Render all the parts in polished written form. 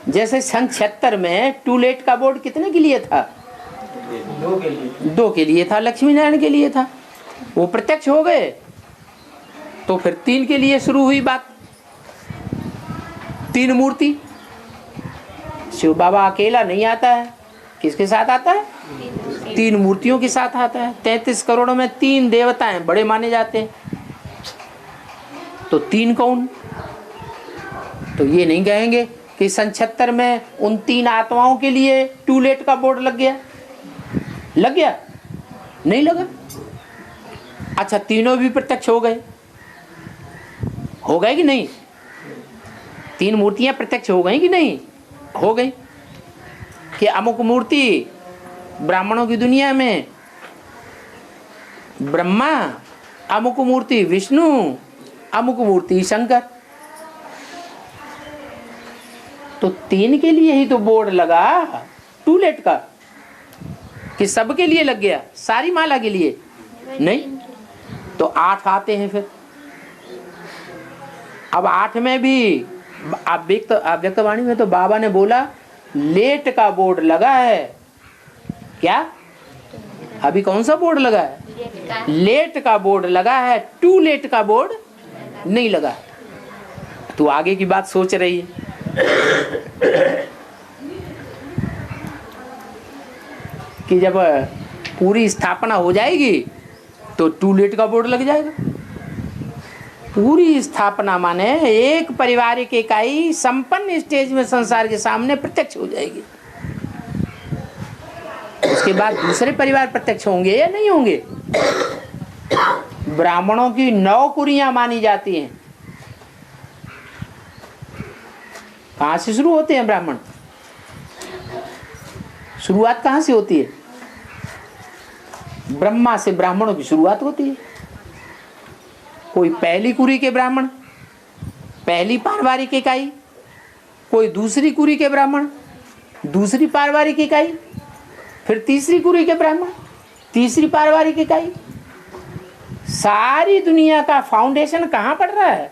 जैसे सन 76 में टूलेट का बोर्ड कितने के लिए था? 2 के लिए था, लक्ष्मी नारायण के लिए था। वो प्रत्यक्ष हो गए तो फिर 3 के लिए शुरू हुई बात। 3 मूर्ति। शिव बाबा अकेला नहीं आता है, किसके साथ आता है? 3 मूर्तियों के साथ आता है। 33 करोड़ में 3 देवताएं बड़े माने जाते हैं, तो 3 कौन? तो ये नहीं कहेंगे कि सन 76 में उन 3 आत्माओं के लिए टूलेट का बोर्ड लग गया। लग गया? नहीं लगा। अच्छा, तीनों भी प्रत्यक्ष हो गए? हो गए कि नहीं? 3 मूर्तियां प्रत्यक्ष हो गई कि नहीं? हो गई। कि अमुक मूर्ति ब्राह्मणों की दुनिया में ब्रह्मा, अमुक मूर्ति विष्णु, अमुक मूर्ति शंकर। तो 3 के लिए ही तो बोर्ड लगा टूलेट का, कि सबके लिए लग गया, सारी माला के लिए नहीं। तो 8 आते हैं फिर। अब 8 में भी अव्यक्तवाणी में तो बाबा ने बोला लेट का बोर्ड लगा है। क्या? अभी कौन सा बोर्ड लगा है? लेट का बोर्ड लगा है, टू लेट का बोर्ड नहीं लगा। तू आगे की बात सोच रही है। कि जब पूरी स्थापना हो जाएगी तो टू लेट का बोर्ड लग जाएगा। पूरी स्थापना माने एक पारिवारिक इकाई संपन्न स्टेज में संसार के सामने प्रत्यक्ष हो जाएगी। उसके बाद दूसरे परिवार प्रत्यक्ष होंगे या नहीं होंगे? ब्राह्मणों की 9 कुरियां मानी जाती हैं। कहां से शुरू होते हैं ब्राह्मण? शुरुआत कहां से होती है? ब्रह्मा से ब्राह्मणों की शुरुआत होती है। कोई पहली कुरी के ब्राह्मण, पहली पारिवारिक इकाई, कोई दूसरी कुरी के ब्राह्मण, दूसरी पारिवारिक इकाई, फिर तीसरी कुरी के ब्राह्मण, तीसरी पारिवारिक इकाई। सारी दुनिया का फाउंडेशन कहां पड़ रहा है?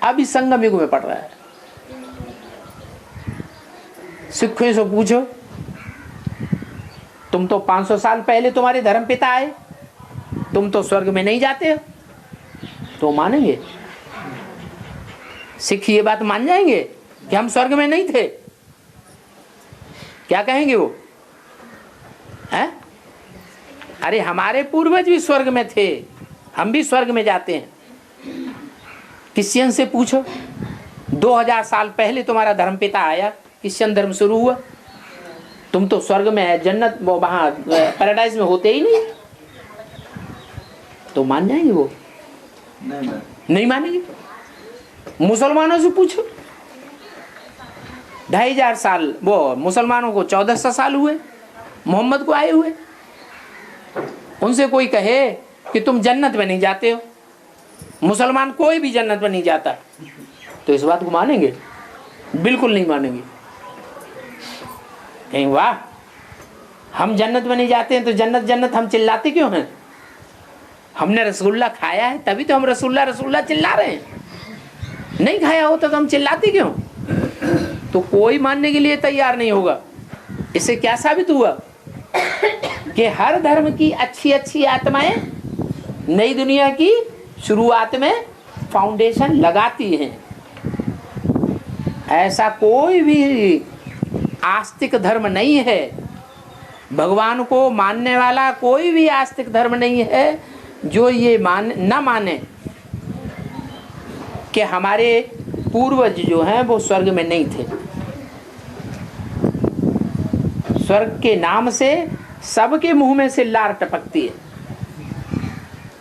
अभी संगम युग में पड़ रहा है। सिखों से पूछो, तुम तो 500 साल पहले तुम्हारे धर्म पिता आए, तुम तो स्वर्ग में नहीं जाते हो, तो मानेंगे? सिख ये बात मान जाएंगे कि हम स्वर्ग में नहीं थे? क्या कहेंगे वो? हैं? अरे हमारे पूर्वज भी स्वर्ग में थे, हम भी स्वर्ग में जाते हैं। क्रिश्चियन से पूछो, 2000 साल पहले तुम्हारा धर्म पिता आया, क्रिश्चियन धर्म शुरू हुआ, तुम तो स्वर्ग में, जन्नत, वहां पैराडाइज में होते ही नहीं, तो मान जाएंगे वो? नहीं मानेंगे। मुसलमानों से पूछो, 2500 साल, वो मुसलमानों को 1400 साल हुए मोहम्मद को आए हुए, उनसे कोई कहे कि तुम जन्नत में नहीं जाते हो, मुसलमान कोई भी जन्नत में नहीं जाता, तो इस बात को मानेंगे? बिल्कुल नहीं मानेंगे। कहीं वाह, हम जन्नत में नहीं जाते हैं तो जन्नत जन्नत हम चिल्लाते क्यों हैं? हमने रसगुल्ला खाया है तभी तो हम रसगुल्ला रसगुल्ला चिल्ला रहे हैं। नहीं खाया होता तो हम चिल्लाते क्यों? तो कोई मानने के लिए तैयार नहीं होगा। इससे क्या साबित हुआ कि हर धर्म की अच्छी अच्छी आत्माएं नई दुनिया की शुरुआत में फाउंडेशन लगाती हैं। ऐसा कोई भी आस्तिक धर्म नहीं है, भगवान को मानने वाला कोई भी आस्तिक धर्म नहीं है जो ये न माने कि हमारे पूर्वज जो हैं वो स्वर्ग में नहीं थे। स्वर्ग के नाम से सबके मुंह में से लार टपकती है,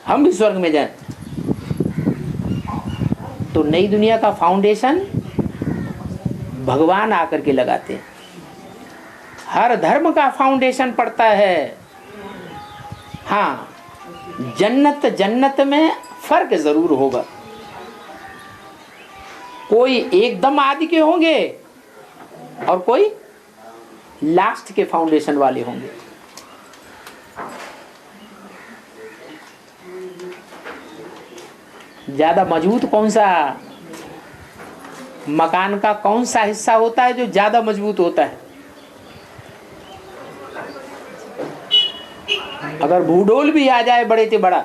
हम भी स्वर्ग में जाएं। तो नई दुनिया का फाउंडेशन भगवान आकर के लगाते हैं। हर धर्म का फाउंडेशन पड़ता है। हाँ, जन्नत जन्नत में फर्क जरूर होगा। कोई एकदम आदि के होंगे और कोई लास्ट के फाउंडेशन वाले होंगे। ज्यादा मजबूत कौन सा मकान का कौन सा हिस्सा होता है जो ज्यादा मजबूत होता है? अगर भूडोल भी आ जाए बड़े से बड़ा,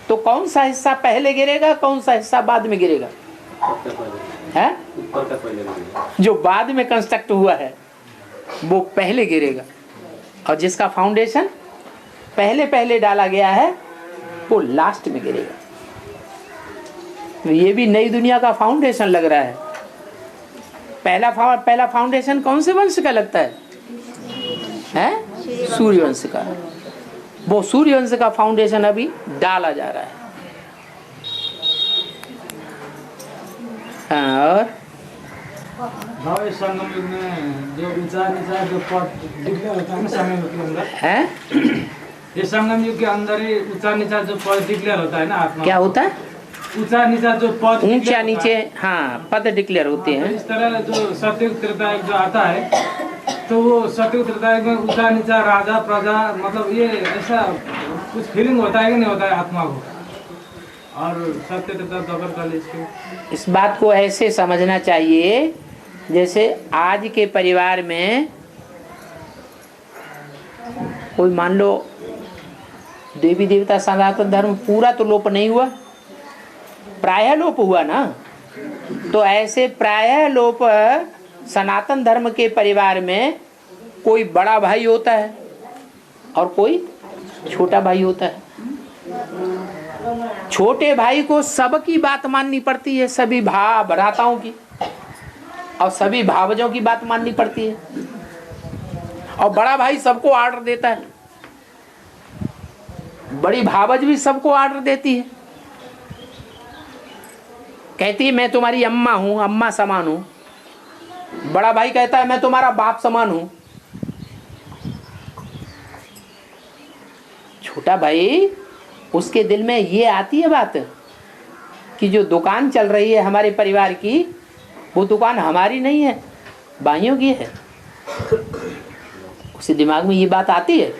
तो कौन सा हिस्सा पहले गिरेगा, कौन सा हिस्सा बाद में गिरेगा? है जो बाद में कंस्ट्रक्ट हुआ है वो पहले गिरेगा, और जिसका फाउंडेशन पहले पहले डाला गया है वो लास्ट में गिरेगा। तो ये भी नई दुनिया का फाउंडेशन लग रहा है। पहला फाउंडेशन कौन से वंश का लगता है? सूर्यवंश का। वो सूर्यवंश का फाउंडेशन अभी डाला जा रहा है। और संगम युग में जो ऊंचा नीचा जो पद दिखने होता है ना संगम युग के अंदर, ये संगम युग के अंदर ही ऊंचा नीचा जो पद डिक्लेयर होता है ना आत्मा। क्या होता है? ऊंचा नीचा जो पद, ऊंचा नीचे, हाँ, पद डिक्लेयर होते हैं। इस तरह जो सतयुग त्रेतायुग जो आता है, तो वो सतयुग त्रेतायुग में ऊंचा नीचा राजा प्रजा, मतलब ये ऐसा कुछ फीलिंग होता है कि नहीं होता है आत्मा को? और सत्य त्रेता द्वापर काल इसके, इस बात को ऐसे समझना चाहिए जैसे आज के परिवार में कोई मान लो देवी देवता सनातन धर्म पूरा तो लोप नहीं हुआ, प्रायः लोप हुआ ना। तो ऐसे प्रायः लोप सनातन धर्म के परिवार में कोई बड़ा भाई होता है और कोई छोटा भाई होता है। छोटे भाई को सबकी बात माननी पड़ती है, सभी भ्राताओं की, और सभी भावजों की बात माननी पड़ती है। और बड़ा भाई सबको ऑर्डर देता है, बड़ी भावज भी सबको ऑर्डर देती है, कहती है मैं तुम्हारी अम्मा हूं, अम्मा समान हूं। बड़ा भाई कहता है मैं तुम्हारा बाप समान हूं। छोटा भाई, उसके दिल में ये आती है बात कि जो दुकान चल रही है हमारे परिवार की, वो दुकान हमारी नहीं है, भाइयों की है। उसके दिमाग में ये बात आती है?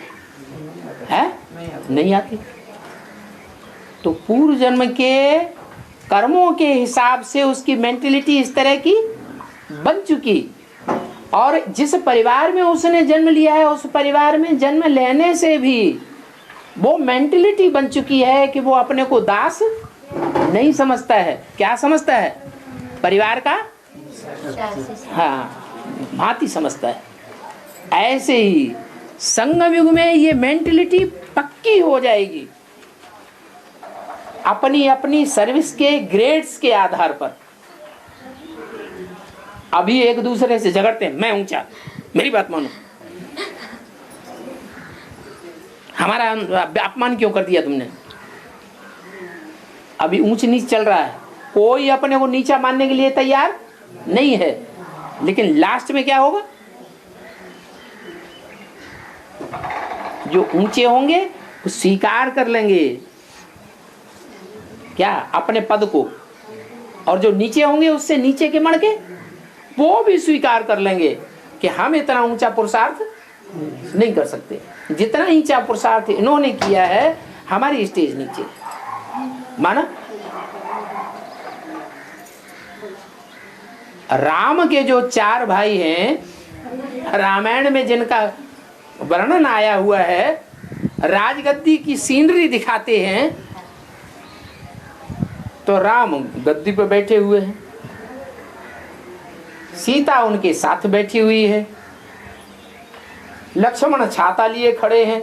नहीं आती। तो पूर्व जन्म के कर्मों के हिसाब से उसकी मेंटलिटी इस तरह की बन चुकी, और जिस परिवार में उसने जन्म लिया है उस परिवार में जन्म लेने से भी वो मेंटलिटी बन चुकी है कि वो अपने को दास नहीं समझता है। क्या समझता है? परिवार का भांति समझता है। ऐसे ही संगम युग में ये मेंटलिटी पक्की हो जाएगी, अपनी अपनी सर्विस के ग्रेड्स के आधार पर। अभी एक दूसरे से झगड़ते हैं, मैं ऊंचा, मेरी बात मानो, हमारा अपमान क्यों कर दिया तुमने। अभी ऊंच नीच चल रहा है, कोई अपने को नीचा मानने के लिए तैयार नहीं है। लेकिन लास्ट में क्या होगा? जो ऊंचे होंगे वो स्वीकार कर लेंगे क्या? अपने पद को। और जो नीचे होंगे उससे नीचे के मणके वो भी स्वीकार कर लेंगे कि हम इतना ऊंचा पुरुषार्थ नहीं कर सकते। जितना ऊंचा पुरुषार्थ इन्होंने किया है, हमारी स्टेज नीचे। माना राम के जो 4 भाई हैं, रामायण में जिनका वर्णन आया हुआ है, राजगद्दी की सीनरी दिखाते हैं तो राम गद्दी पर बैठे हुए हैं, सीता उनके साथ बैठी हुई है, लक्ष्मण छाता लिए खड़े हैं,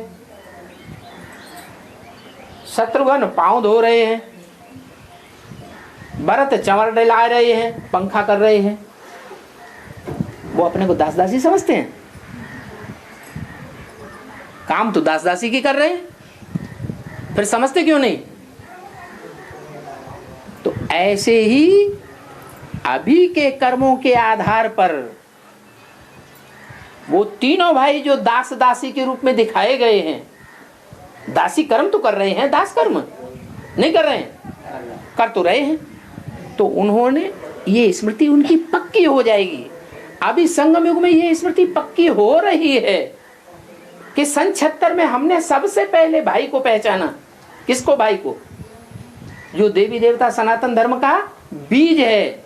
शत्रुघ्न पांव धो रहे हैं, भरत चंवर डला रहे हैं, पंखा कर रहे हैं। वो अपने को दास दासी समझते हैं? काम तो दास दासी की कर रहे हैं, फिर समझते क्यों नहीं? तो ऐसे ही अभी के कर्मों के आधार पर वो तीनों भाई जो दास दासी के रूप में दिखाए गए हैं, दासी कर्म तो कर रहे हैं, दास कर्म नहीं कर रहे हैं, कर तो रहे हैं। तो उन्होंने ये स्मृति उनकी पक्की हो जाएगी। अभी संगम युग में ये स्मृति पक्की हो रही है कि सन 76 में हमने सबसे पहले भाई को पहचाना। किसको? भाई को, जो देवी देवता सनातन धर्म का बीज है।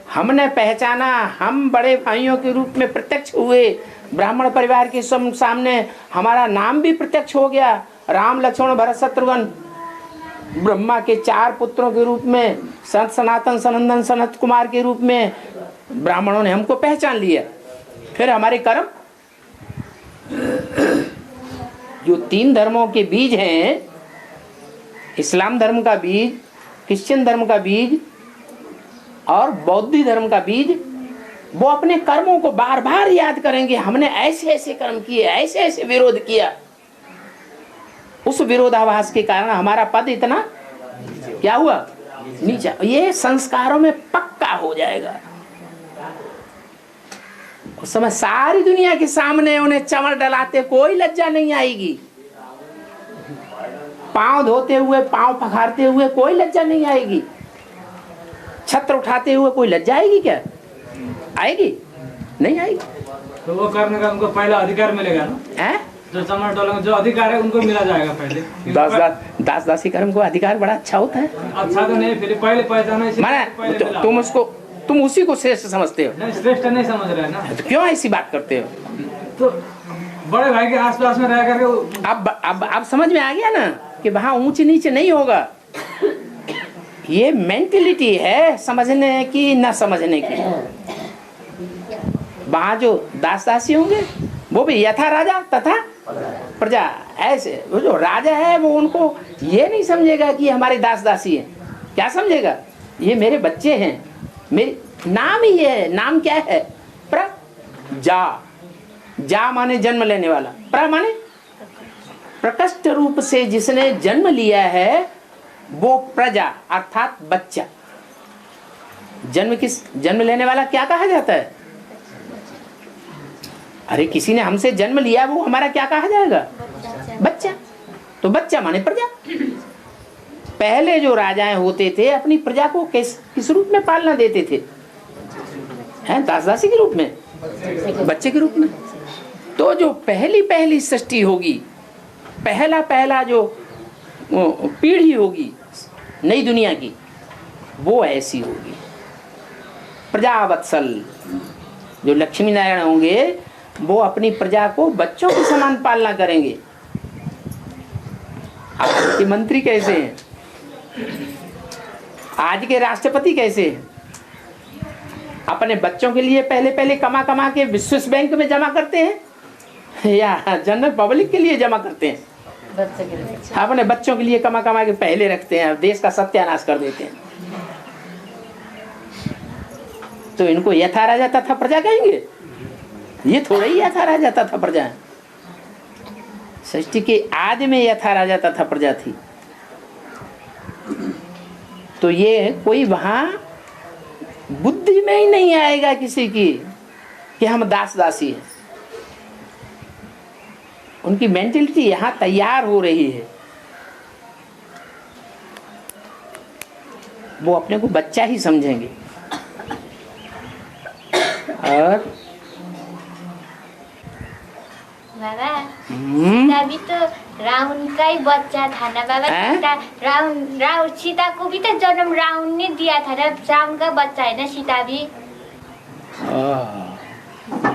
हमने पहचाना, हम बड़े भाइयों के रूप में प्रत्यक्ष हुए, ब्राह्मण परिवार के सामने हमारा नाम भी प्रत्यक्ष हो गया। राम लक्ष्मण भरत शत्रुघ्न, ब्रह्मा के 4 पुत्रों के रूप में, संत सनातन सनंदन सनत कुमार के रूप में ब्राह्मणों ने हमको पहचान लिया। फिर हमारे कर्म, जो 3 धर्मों के बीज हैं, इस्लाम धर्म का बीज, क्रिश्चियन धर्म का बीज और बौद्ध धर्म का बीज, वो अपने कर्मों को बार बार याद करेंगे। हमने ऐसे ऐसे कर्म किए, ऐसे ऐसे विरोध किया, उस विरोधाभास के कारण हमारा पद इतना क्या हुआ, नीचा। ये संस्कारों में पक्का हो जाएगा। उस समय सारी दुनिया के सामने उन्हें चमड़ डलाते कोई लज्जा नहीं आएगी, पांव धोते हुए, पांव पखारते हुए कोई लज्जा नहीं आएगी, छत्र उठाते हुए कोई लज्जा आएगी क्या? आएगी? नहीं आएगी। तो वो करने का उनको पहला अधिकार मिलेगा ना? है? जो चमड़ डोलेंगे, जो अधिकार है उनको मिला जाएगा पहले। दास दासी कर्म को अधिकार बड़ा अच्छा होता है। अच्छा तो नहीं, फिर पहले पहचाना, माने तुम उसी को श्रेष्ठ समझते हो। नहीं, श्रेष्ठ नहीं समझ रहे ना, तो क्यों ऐसी बात करते हो? तो बड़े भाई के आसपास में रह करके अब समझ में आ गया ना कि वहाँ ऊंच नीच नहीं होगा। ये मेंटेलिटी है समझने की न समझने की। वहाँ जो दास दासी होंगे वो भी यथा राजा तथा प्रजा, ऐसे। वो जो राजा है वो उनको ये नहीं समझेगा कि हमारे दास दासी है, क्या समझेगा, ये मेरे बच्चे हैं, मेरे नाम ही है। नाम क्या है? प्रजा। जा माने जन्म लेने वाला, प्र माने प्रकट रूप से जिसने जन्म लिया है वो प्रजा अर्थात बच्चा। जन्म लेने वाला क्या कहा जाता है? अरे किसी ने हमसे जन्म लिया, वो हमारा क्या कहा जाएगा? बच्चा। तो बच्चा माने प्रजा। पहले जो राजाएं होते थे अपनी प्रजा को किस रूप में पालना देते थे? हैं, दास दासी के रूप में, बच्चे के रूप में। तो जो पहली सृष्टि होगी, पहला जो पीढ़ी होगी नई दुनिया की, वो ऐसी होगी। प्रजावत्सल जो लक्ष्मी नारायण होंगे वो अपनी प्रजा को बच्चों के समान पालना करेंगे। आज के मंत्री कैसे हैं? आज के राष्ट्रपति कैसे हैं? अपने बच्चों के लिए पहले कमा के स्विस बैंक में जमा करते हैं या जनरल पब्लिक के लिए जमा करते हैं? अपने बच्चों के लिए कमा के पहले रखते हैं, देश का सत्यानाश कर देते हैं। तो इनको यथा राजा तथा प्रजा कहेंगे? ये थोड़ा ही यथा राजा तथा प्रजा है। सृष्टि के आदि में यथा राजा तथा प्रजा थी। तो ये कोई वहां बुद्धि में ही नहीं आएगा किसी की कि हम दास दासी हैं। उनकी मेंटलिटी यहां तैयार हो रही है। वो अपने को बच्चा ही समझेंगे। और बाबा, सीता भी तो रावण का ही बच्चा था ना बाबा। रावण सीता को भी तो जन्म रावण ने दिया था ना, रावण का बच्चा है ना सीता भी।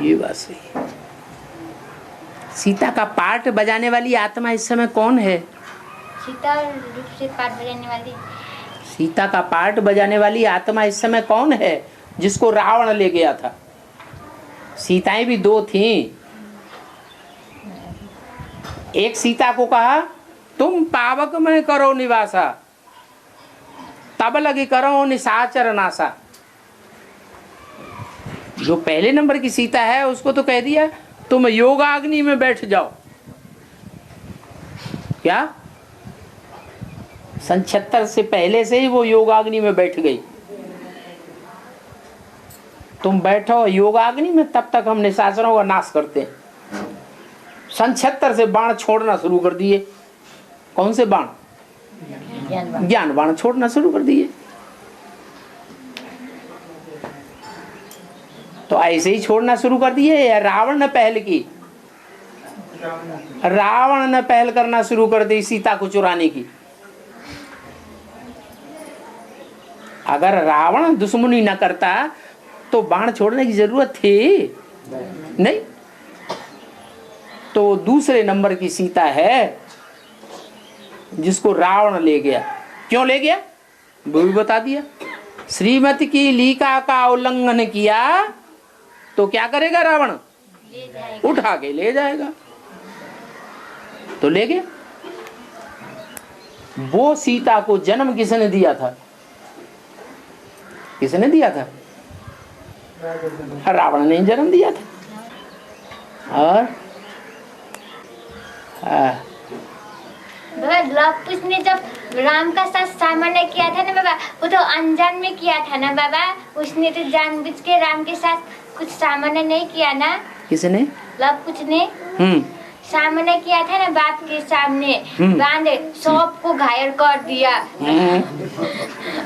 ये बात सही। सीता का पार्ट बजाने वाली आत्मा इस समय कौन है? सीता रूप से पार्ट बजाने वाली, सीता का पार्ट बजाने वाली आत्मा इस समय कौन है जिसको रावण ले गया था? सीताएं भी 2 थीं। एक सीता को कहा तुम पावक में करो निवासा, तब लगी करो निशाचर नासा। जो पहले नंबर की सीता है उसको तो कह दिया तुम योगाग्नि में बैठ जाओ। क्या? 76 से पहले से ही वो योगाग्नि में बैठ गई। तुम बैठो योगाग्नि में, तब तक हम निशाचरों का नाश करते हैं। 76 से बाण छोड़ना शुरू कर दिए। कौन से बाण? ज्ञान बाण छोड़ना शुरू कर दिए। तो ऐसे ही छोड़ना शुरू कर दिए या रावण ने पहल की? रावण ने पहल करना शुरू कर दी सीता को चुराने की। अगर रावण दुश्मनी न करता तो बाण छोड़ने की जरूरत थी नहीं। तो दूसरे नंबर की सीता है जिसको रावण ले गया। क्यों ले गया वो भी बता दिया। श्रीमती की लीका का उल्लंघन किया तो क्या करेगा रावण? उठा के ले जाएगा। तो ले गया। वो सीता को जन्म किसने दिया था? किसने दिया था? रावण ने जन्म दिया था। और लव कुश ने जब राम का साथ सामना किया था ना बाबा, वो तो अनजान में किया था ना बाबा। उसने तो जानबूझ के राम के साथ कुछ सामना नहीं किया ना। किसने? लव कुश ने सामना किया था ना बाप के सामने, बांधे सबको घायल कर दिया।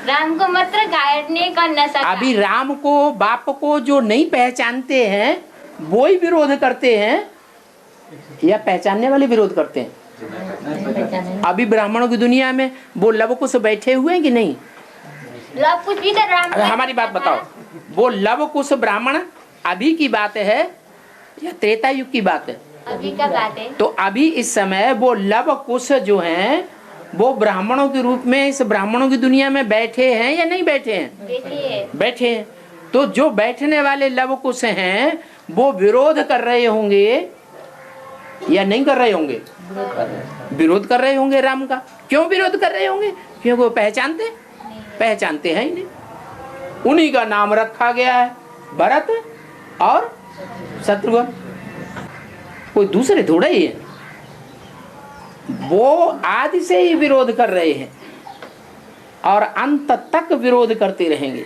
राम को मात्र घायल नहीं करना सका। अभी राम को बाप को जो नहीं पहचानते हैं वो ही विरोध करते हैं या पहचानने वाले विरोध करते हैं? अभी ब्राह्मणों की दुनिया में वो लव कुश बैठे हुए हैं कि नहीं? लव कुश भी तो राम। हमारी बात बताओ, वो लव कुश ब्राह्मण अभी की बात है या त्रेता युग की बात है? अभी का बात है। तो अभी इस समय वो लव कुश जो हैं वो ब्राह्मणों के रूप में इस ब्राह्मणों की दुनिया में बैठे हैं या नहीं बैठे हैं? बैठे हैं। तो जो बैठने वाले लव कुश हैं वो विरोध कर रहे होंगे या नहीं कर रहे होंगे? विरोध कर रहे होंगे राम का। क्यों विरोध कर रहे होंगे? क्योंकि वो पहचानते हैं ही नहीं। उन्हीं का नाम रखा गया है भरत और शत्रुघ्न, कोई दूसरे थोड़ा ही है। वो आदि से ही विरोध कर रहे हैं और अंत तक विरोध करते रहेंगे।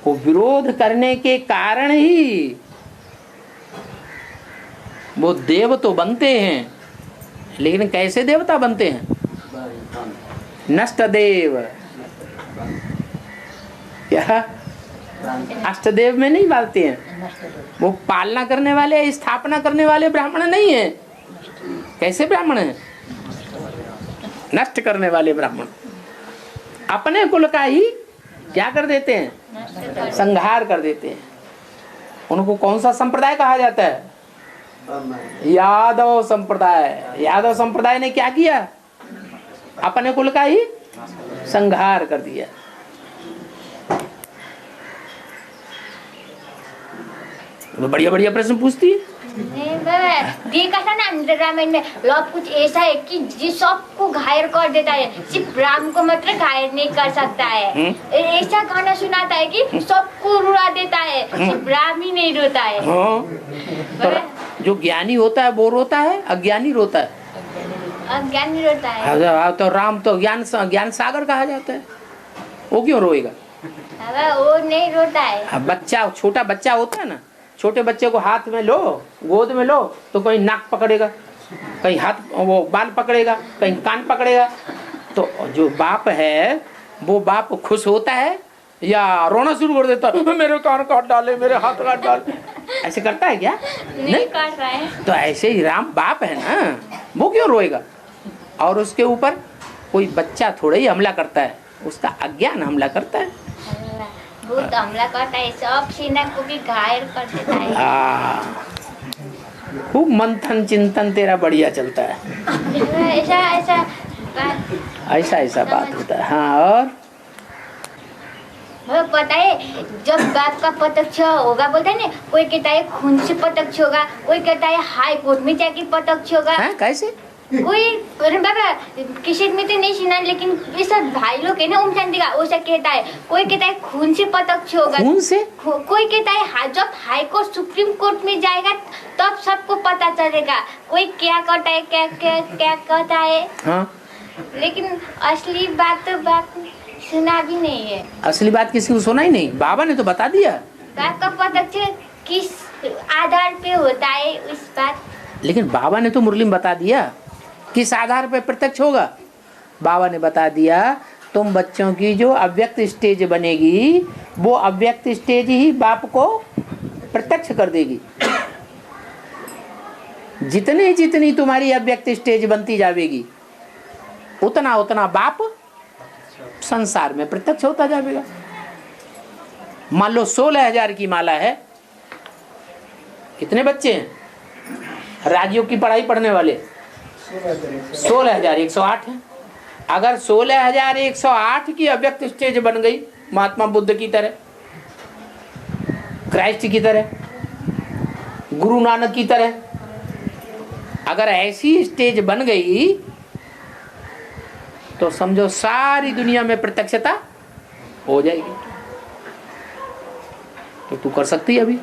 वो विरोध करने के कारण ही वो देव तो बनते हैं, लेकिन कैसे देवता बनते हैं? नष्ट देव। क्या अष्टदेव में नहीं बालते हैं? वो पालना करने वाले, स्थापना करने वाले ब्राह्मण नहीं है। कैसे ब्राह्मण है? नष्ट करने वाले ब्राह्मण। अपने कुल का ही क्या कर देते हैं? संहार कर देते हैं। उनको कौन सा संप्रदाय कहा जाता है? यादव संप्रदाय। यादव संप्रदाय ने क्या किया? अपने कुल का ही संहार कर दिया। बढ़िया बढ़िया प्रश्न पूछती है। देखा था ना रामायण में, लव कुछ ऐसा है कि जिस सबको घायल कर देता है, सिर्फ राम को मतलब घायल नहीं कर सकता है। ऐसा गाना सुनाता है कि सबको रुला देता है, सिर्फ राम ही नहीं रोता है। तो जो ज्ञानी होता है वो रोता है, अज्ञानी रोता है? अज्ञानी रोता है। तो राम तो ज्ञान सागर कहा जाता है। वो क्यों रोएगा? वो नहीं रोता है। बच्चा, छोटा बच्चा होता है ना, छोटे बच्चे को हाथ में लो, गोद में लो, तो कहीं नाक पकड़ेगा, कहीं हाथ वो बाल पकड़ेगा, कहीं कान पकड़ेगा। तो जो बाप है वो बाप खुश होता है या रोना शुरू कर देता है? मेरे कान काट डाले, मेरे हाथ काट डाले, ऐसे करता है क्या? नहीं काट रहा है। तो ऐसे ही राम बाप है ना, वो क्यों रोएगा? और उसके ऊपर कोई बच्चा थोड़ा ही हमला करता है, उसका अज्ञान हमला करता है। भूत हमला करता है, सब सेना को भी घायल कर देता है। खूब मंथन चिंतन तेरा बढ़िया चलता है। ऐसा बात होता है। हाँ, और पता है जब बाप का प्रत्यक्ष होगा, बोलते हैं ना, कोई कहता है खून से प्रत्यक्ष होगा, कोई कहता है हाई कोर्ट में जाके प्रत्यक्ष होगा। कैसे? कोई बाबा किसी में तो नहीं सुना, लेकिन ये सब भाई लोग है ना, उन देगा वो सब कहता है। कोई कहता है खून से प्रत्यक्ष होगा। खून से? कोई कहता है जब हाई कोर्ट सुप्रीम कोर्ट में जाएगा तब सबको पता चलेगा। कोई क्या कहता है, क्या कहता है। हाँ। लेकिन असली बात तो बात सुना भी नहीं है। असली बात किसी को सुना ही नहीं। बाबा ने तो बता दिया। बाप का प्रत्यक्ष किस आधार पे होता है इस बात। लेकिन बाबा ने तो मुरली में बता दिया किस आधार पे प्रत्यक्ष होगा। बाबा ने बता दिया तुम बच्चों की जो अव्यक्त स्टेज बनेगी वो अव्यक्त स्टेज ही बाप को प्रत्यक्ष कर देगी। जितनी तुम्हारी अव्यक्त स्टेज बनती जाएगी उतना बाप संसार में प्रत्यक्ष होता जाएगा। मान लो 16,000 की माला है, कितने बच्चे हैं राजयोग की पढ़ाई पढ़ने वाले? 16,108 है। अगर 16,108 की अव्यक्त स्टेज बन गई महात्मा बुद्ध की तरह, क्राइस्ट की तरह, गुरु नानक की तरह, अगर ऐसी स्टेज बन गई तो समझो सारी दुनिया में प्रत्यक्षता हो जाएगी। तो तू कर सकती है अभी?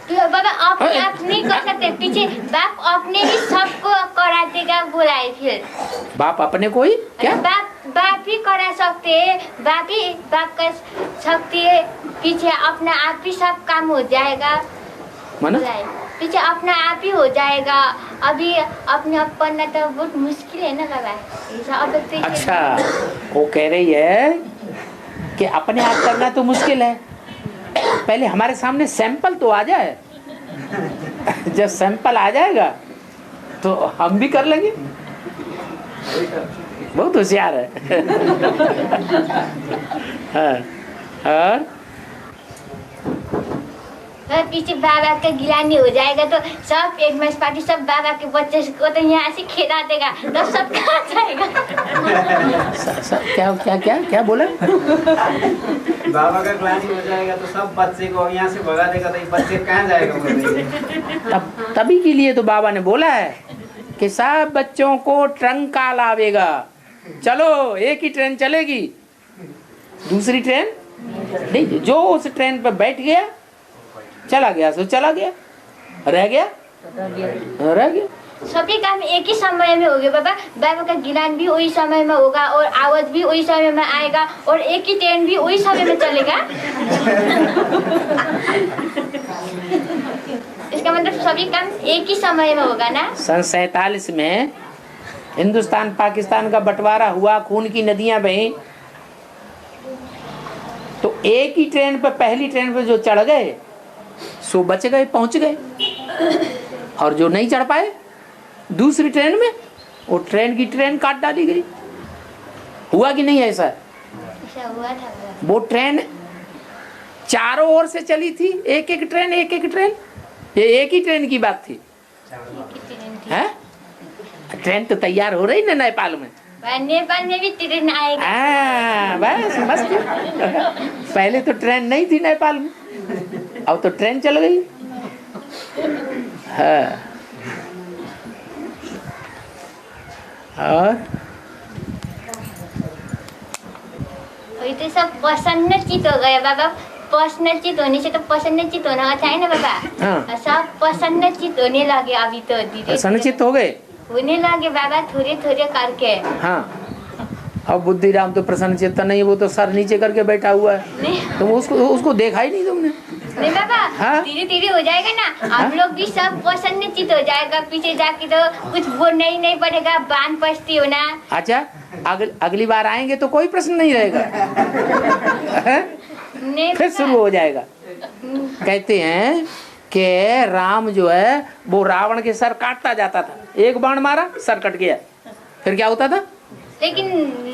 तो बाबा आप नहीं कर सकते, पीछे बाप अपने ही सबको करा देगा बुलाए। फिर बाप अपने को ही क्या? बाप ही करा सकते हैं, बाप कर सकती है, पीछे अपना आप ही सब काम हो जाएगा। माना पीछे अपना आप ही हो जाएगा। अभी अपने आप पढ़ना तो बहुत मुश्किल है ना बाबा, ऐसा। अच्छा, वो कह रही है कि अपने आप करना तो मुश्किल है, पहले हमारे सामने सैंपल तो आ जाए। जब सैंपल आ जाएगा तो हम भी कर लेंगे। बहुत होशियार है। हाँ। और पीछे बाबा का गिलानी हो जाएगा तो सब एडमेंस पार्टी सब बाबा के बच्चे को तो यहाँ से खेला देगा, तो सब कहाँ जाएगा? क्या क्या क्या क्या बोला? बाबा का गिलानी हो जाएगा तो सब बच्चे को यहाँ से भगा देगा, तो ये बच्चे कहाँ जाएगा? तभी के लिए तो बाबा ने बोला है कि सब बच्चों को ट्रंक काल आवेगा। चलो, एक ही ट्रेन चलेगी, दूसरी ट्रेन नहीं। जो उस ट्रेन पर बैठ गया चला गया, सो चला गया, रह गया रह गया। सभी काम एक ही समय में होगा बाबा। बाबा का गिलान भी वही समय में होगा और आवाज भी वही समय में आएगा और एक ही ट्रेन भी वही समय में चलेगा। इसका मतलब सभी काम एक ही समय में होगा ना। सन 47 में हिंदुस्तान पाकिस्तान का बंटवारा हुआ, खून की नदियां बही, तो एक ही ट्रेन पर, पहली ट्रेन पर जो चढ़ गए सो बच गए, पहुंच गए, और जो नहीं चढ़ पाए दूसरी ट्रेन में, वो ट्रेन की ट्रेन काट डाली गई। हुआ कि नहीं ऐसा? हुआ था। वो ट्रेन चारों ओर से चली थी, एक एक ट्रेन, ये एक ही ट्रेन की बात थी। हैं? ट्रेन तो तैयार हो रही ना नेपाल में। नेपाल में भी ट्रेन आएगा। बस मस्त। पहले तो ट्रेन नहीं थी नेपाल में, अब तो ट्रेन चल गई। हाँ। और तो सब प्रसन्नचित हो गए बाबा। प्रसन्नचित होने से तो प्रसन्नचित होना अच्छा है ना बाबा। हाँ। सब प्रसन्नचित होने लगे अभी तो धीरे। प्रसन्नचित हो गए, होने लगे बाबा, थोड़े थोड़े करके। हाँ। अब बुद्धिराम तो प्रसन्न चेतन नहीं, वो तो सर नीचे करके बैठा हुआ है। तुम उसको देखा ही नहीं तुमने? नहीं बाबा, हाँ? धीरे धीरे हो जाएगा ना। हम लोग भी सब प्रसन्नचित हो जाएगा। पीछे जाके तो कुछ वो नहीं पड़ेगा, बान पस्ती होना। अच्छा, अगली बार आएंगे तो कोई प्रश्न नहीं रहेगा। फिर शुरू हो जाएगा। कहते हैं कि राम जो है वो रावण के सर काटता जाता था, एक बाण मारा सर कट गया, फिर क्या होता था? लेकिन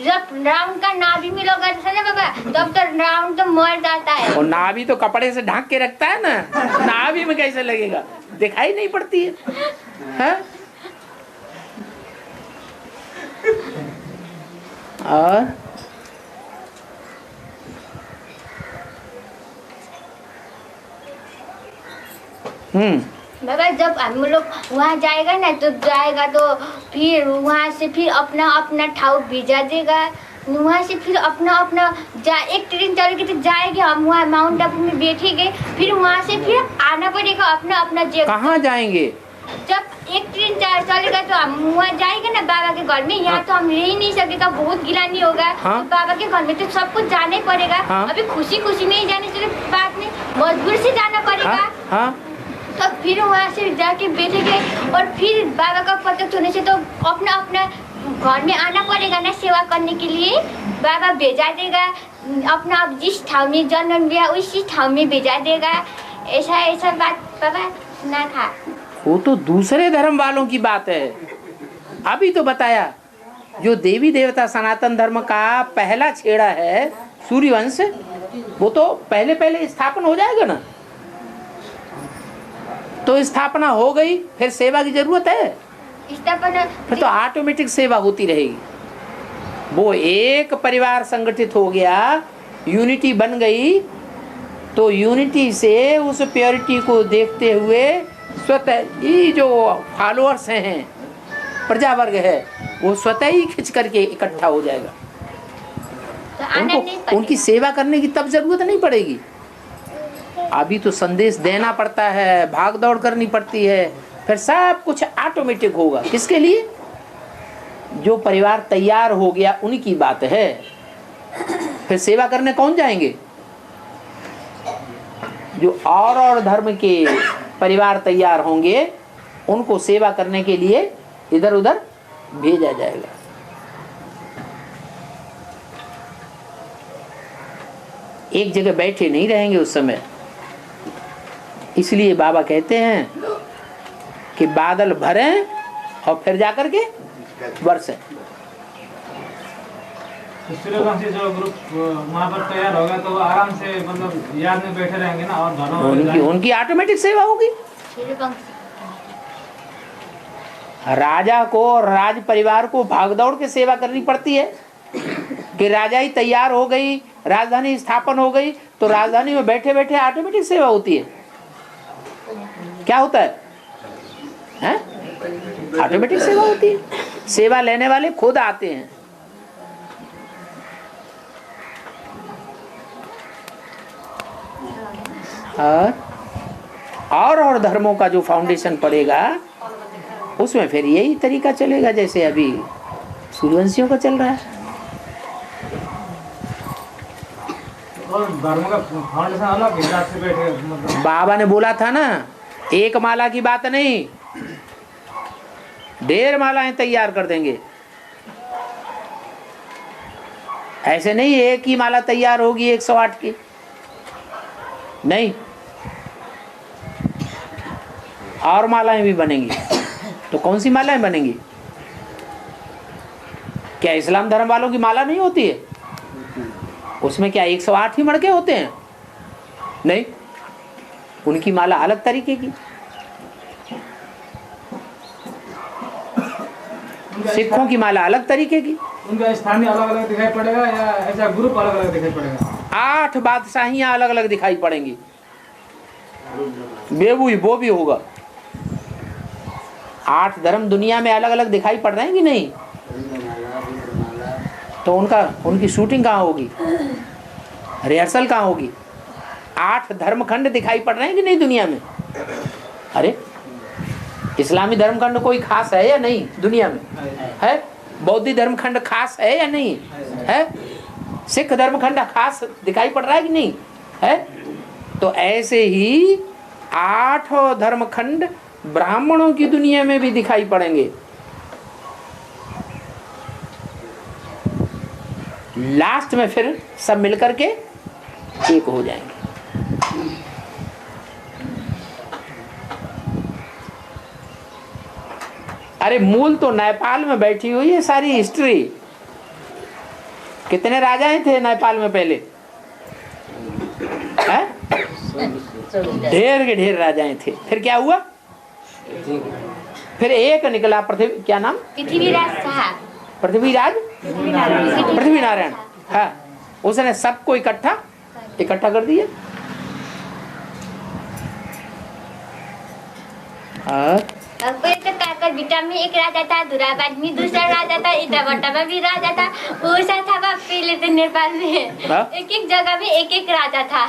जब रावण का नाभि में लगा था ना बाबा, तब तो रावण तो मर जाता है। और नाभि तो कपड़े से ढक के रखता है ना, नाभि में कैसे लगेगा? दिखाई नहीं पड़ती है? और बाबा जब हम लोग वहाँ जाएगा ना तो फिर वहाँ से फिर अपना अपना ठाव भेजा देगा। वहाँ से फिर अपना एक ट्रेन चलेगी तो जाएंगे हम वहाँ माउंट आबू में बैठेंगे, फिर वहाँ से फिर आना पड़ेगा अपना जगह। कहाँ जाएंगे? जब एक ट्रेन चलेगा तो हम वहाँ जाएंगे ना बाबा के घर में। यहाँ तो हम रह ही नहीं सकेगा, बहुत गिलानी होगा। हाँ? तो बाबा के घर में तो सब कुछ जाना ही पड़ेगा। हाँ? अभी खुशी नहीं जाने से बात नहीं, मजबूर से जाना पड़ेगा। हाँ? तो फिर वहाँ से जाके बैठेंगे और फिर बाबा का प्रत्यक्ष होने से तो अपना घर में आना पड़ेगा ना सेवा करने के लिए। बाबा भेजा देगा, अपना जिस ठाव में जन्म लिया उसी ठाव में भेजा देगा। ऐसा बात बाबा सुना था। वो तो दूसरे धर्म वालों की बात है। अभी तो बताया जो देवी देवता सनातन धर्म का पहला छेड़ा है सूर्यवंश, वो तो पहले पहले स्थापन हो जाएगा ना। तो स्थापना हो गई, फिर सेवा की जरूरत है? फिर तो ऑटोमेटिक सेवा होती रहेगी। वो एक परिवार संगठित हो गया, यूनिटी बन गई, तो यूनिटी से उस प्योरिटी को देखते हुए स्वतः ही जो फॉलोअर्स हैं, प्रजा वर्ग है, वो स्वतः ही खिंच करके इकट्ठा हो जाएगा। उनको उनकी सेवा करने की तब जरूरत नहीं पड़ेगी। अभी तो संदेश देना पड़ता है, भाग दौड़ करनी पड़ती है, फिर सब कुछ ऑटोमेटिक होगा। किसके लिए? जो परिवार तैयार हो गया उनकी बात है। फिर सेवा करने कौन जाएंगे? जो और धर्म के परिवार तैयार होंगे, उनको सेवा करने के लिए इधर उधर भेजा जाएगा। एक जगह बैठे नहीं रहेंगे उस समय। इसलिए बाबा कहते हैं कि बादल भरें और फिर जाकर के बरसें। सूर्यवंशी जो ग्रुप वहाँ पर तैयार होगा तो आराम से मतलब याद में बैठे रहेंगे ना, और धर्म उनकी ऑटोमेटिक सेवा होगी। राजा को और राज परिवार को भागदौड़ के सेवा करनी पड़ती है कि राजा ही तैयार हो गई, राजधानी स्थापन हो गई, तो राजधानी में बैठे बैठे ऑटोमेटिक सेवा होती है। क्या होता है? ऑटोमेटिक सेवा होती है। सेवा लेने वाले खुद आते हैं। और धर्मों का जो फाउंडेशन पड़ेगा, उसमें फिर यही तरीका चलेगा जैसे अभी सूर्यवंशियों का चल रहा है। और धर्म का फाउंडेशन अलग हिसाब से बैठे, मतलब बाबा ने बोला था ना, एक माला की बात नहीं, ढेर मालाएं तैयार कर देंगे। ऐसे नहीं एक ही माला तैयार होगी 108 की, नहीं, और मालाएं भी बनेंगी। तो कौन सी मालाएं बनेंगी? क्या इस्लाम धर्म वालों की माला नहीं होती है? उसमें क्या 108 ही मड़के होते हैं? नहीं, उनकी माला अलग तरीके की। सिखों की माला अलग तरीके की। उनका स्थानीय अलग अलग दिखाई पड़ेगा या ऐसा ग्रुप अलग अलग दिखाई पड़ेगा? 8 बादशाहियां अलग अलग दिखाई पड़ेंगी। बेबुई वो भी होगा। 8 धर्म दुनिया में अलग अलग दिखाई पड़ रहे हैं कि नहीं? तो उनकी शूटिंग कहाँ होगी? रिहर्सल कहाँ होगी? 8 धर्मखंड दिखाई पड़ रहे हैं कि नहीं दुनिया में? अरे इस्लामी धर्मखंड कोई खास है या नहीं दुनिया में? है। बौद्ध धर्मखंड खास है या नहीं है? सिख धर्मखंड खास दिखाई पड़ रहा है कि नहीं है? तो ऐसे ही 8 धर्मखंड ब्राह्मणों की दुनिया में भी दिखाई पड़ेंगे। लास्ट में फिर सब मिलकर के एक हो जाएंगे। अरे मूल तो नेपाल में बैठी हुई है सारी हिस्ट्री। कितने राजाएं थे नेपाल में पहले? ढेर के ढेर राजाएं थे। फिर क्या हुआ? फिर एक निकला पृथ्वी, क्या नाम? पृथ्वीराज पृथ्वीनारायण। हाँ, उसने सबको इकट्ठा कर दिया। बिटा में एक राजा था, धुराबाद में दूसरा राजा था, इटाभट्टा में भी राजा था, ओसा था पहले तो नेपाल में एक एक जगह में एक एक राजा था।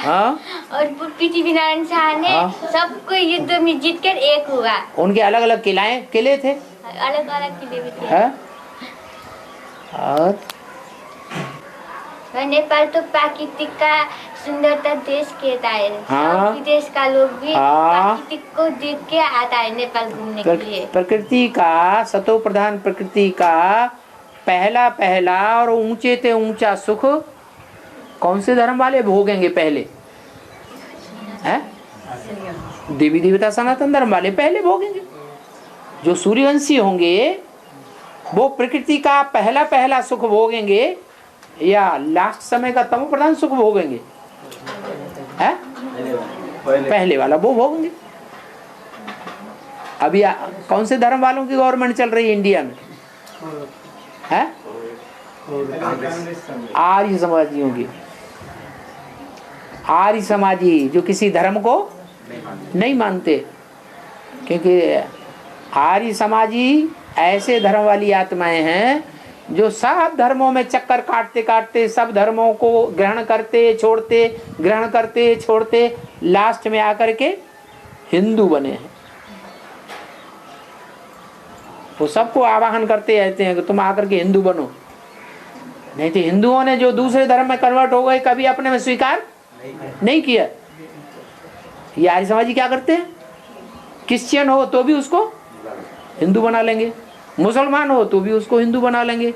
और पृथ्वीनारायण शाह ने सबको युद्ध में जीत कर एक हुआ। उनके अलग अलग किले थे, अलग अलग किले भी थे। और नेपाल तो प्राकृतिक का सुंदरता देश कहता है। विदेश का लोग भी प्राकृतिक को देख के आता है नेपाल घूमने के लिए। प्रकृति का, सतो प्रधान प्रकृति का पहला और ऊंचे से ऊंचा सुख कौन से धर्म वाले भोगेंगे पहले? है देवी देवता सनातन धर्म वाले पहले भोगेंगे। जो सूर्यवंशी होंगे वो प्रकृति का पहला पहला सुख भोगेंगे या लास्ट समय का तमो प्रधान सुख भोगेंगे? है पहले वाला वो भोगेंगे। अभी कौन से धर्म वालों की गवर्नमेंट चल रही है इंडिया में? है आर्य समाजियों की। आर्य समाजी जो किसी धर्म को नहीं मानते, क्योंकि आर्य समाजी ऐसे धर्म वाली आत्माएं हैं जो सब धर्मों में चक्कर काटते काटते सब धर्मों को ग्रहण करते छोड़ते, ग्रहण करते छोड़ते, लास्ट में आकर के हिंदू बने हैं। वो सबको आवाहन करते रहते हैं कि तुम आकर के हिंदू बनो। नहीं तो हिंदुओं ने जो दूसरे धर्म में कन्वर्ट हो गए कभी अपने में स्वीकार नहीं किया। ये आर्य समाजी क्या करते हैं? क्रिश्चियन हो तो भी उसको हिंदू बना लेंगे, मुसलमान हो तो भी उसको हिंदू बना लेंगे,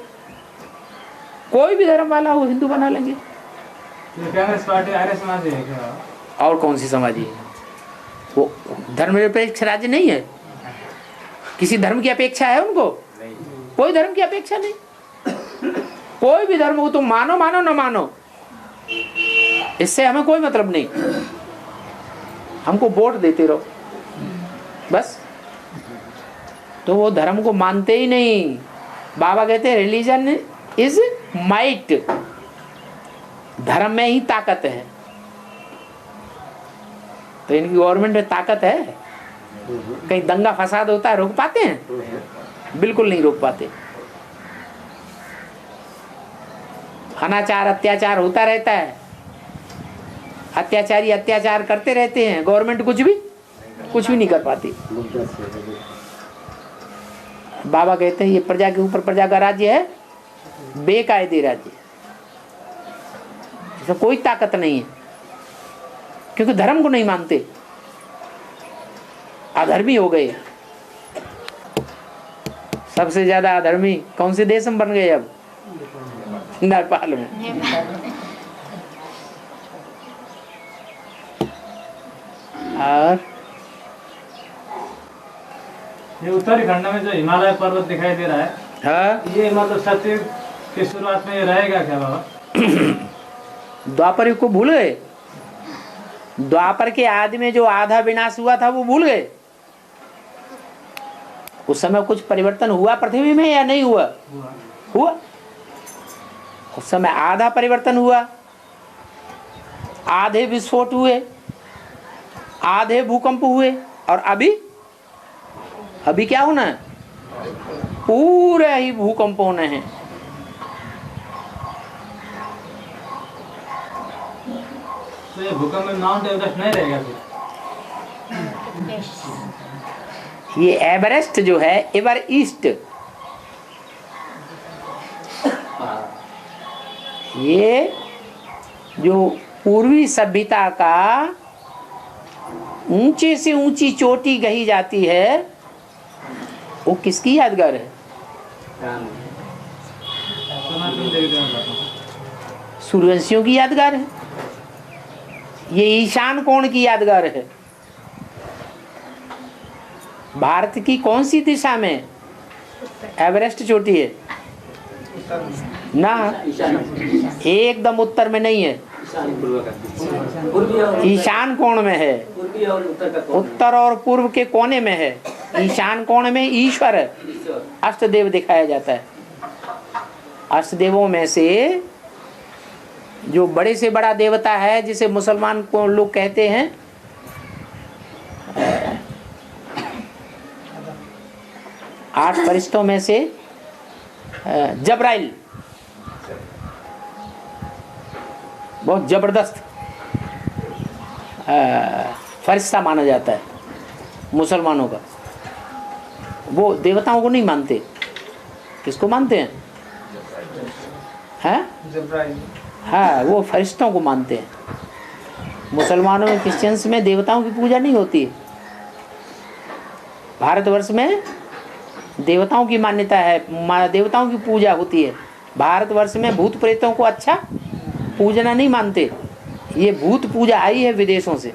कोई भी धर्म वाला हो हिंदू बना लेंगे। कांग्रेस पार्टी आर्य समाजी है क्या? और कौन सी समाजी है? वो धर्मनिरपेक्ष राज्य नहीं है। किसी धर्म की अपेक्षा है उनको? कोई धर्म की अपेक्षा नहीं। कोई भी धर्म को तुम मानो मानो न मानो, इससे हमें कोई मतलब नहीं। हमको वोट देते रहो बस। तो वो धर्म को मानते ही नहीं। बाबा कहते हैं रिलीजन इज माइट, धर्म में ही ताकत है। तो इनकी गवर्नमेंट में ताकत है? कहीं दंगा फसाद होता है रोक पाते हैं? बिल्कुल नहीं रोक पाते। अनाचार अत्याचार होता रहता है, अत्याचारी अत्याचार करते रहते हैं, गवर्नमेंट कुछ भी नहीं कर पाती। बाबा कहते हैं ये प्रजा के ऊपर प्रजा का राज्य है, बेकायदे राज्य, इसमें कोई ताकत नहीं है, क्योंकि धर्म को नहीं मानते, अधर्मी हो गए। सबसे ज्यादा अधर्मी कौन से देश में बन गए अब? नेपाल में। और ये उत्तरी खंड में जो हिमालय पर्वत दिखाई दे रहा है, हाँ, ये मतलब सतयुग की शुरुआत में ये रहेगा क्या बाबा? द्वापर युग को भूल गए? द्वापर के आदि में जो आधा विनाश हुआ था वो भूल गए? उस समय कुछ परिवर्तन हुआ पृथ्वी में या नहीं हुआ? हुआ। उस समय आधा परिवर्तन हुआ, आधे विस्फोट हुए, आधे भूकंप हुए, और अभी क्या होना है? पूरे ही भूकंप होने हैं। तो ये भूकंप में माउंट एवरेस्ट नहीं रहेगा फिर? ये एवरेस्ट जो है एवर ईस्ट, ये जो पूर्वी सभ्यता का ऊंचे से ऊंची चोटी कही जाती है, वो किसकी यादगार है? सूर्यवंशियों की यादगार है। ये ईशान कोण की यादगार है। भारत की कौन सी दिशा में एवरेस्ट चोटी है? ना, एकदम उत्तर में नहीं है, ईशान कोण में है। उत्तर और पूर्व के कोने में है। ईशान कोण में ईश्वर अष्टदेव दिखाया जाता है। अष्टदेवों में से जो बड़े से बड़ा देवता है, जिसे मुसलमान को लोग कहते हैं आठ फरिश्तों में से जबराइल, बहुत जबरदस्त फरिश्ता माना जाता है मुसलमानों का। वो देवताओं को नहीं मानते, किसको मानते हैं? हाँ, वो फरिश्तों को मानते हैं। मुसलमानों में, क्रिश्चियंस में देवताओं की पूजा नहीं होती है। भारतवर्ष में देवताओं की मान्यता है, देवताओं की पूजा होती है। भारतवर्ष में भूत प्रेतों को अच्छा पूजना नहीं मानते। ये भूत पूजा आई है विदेशों से।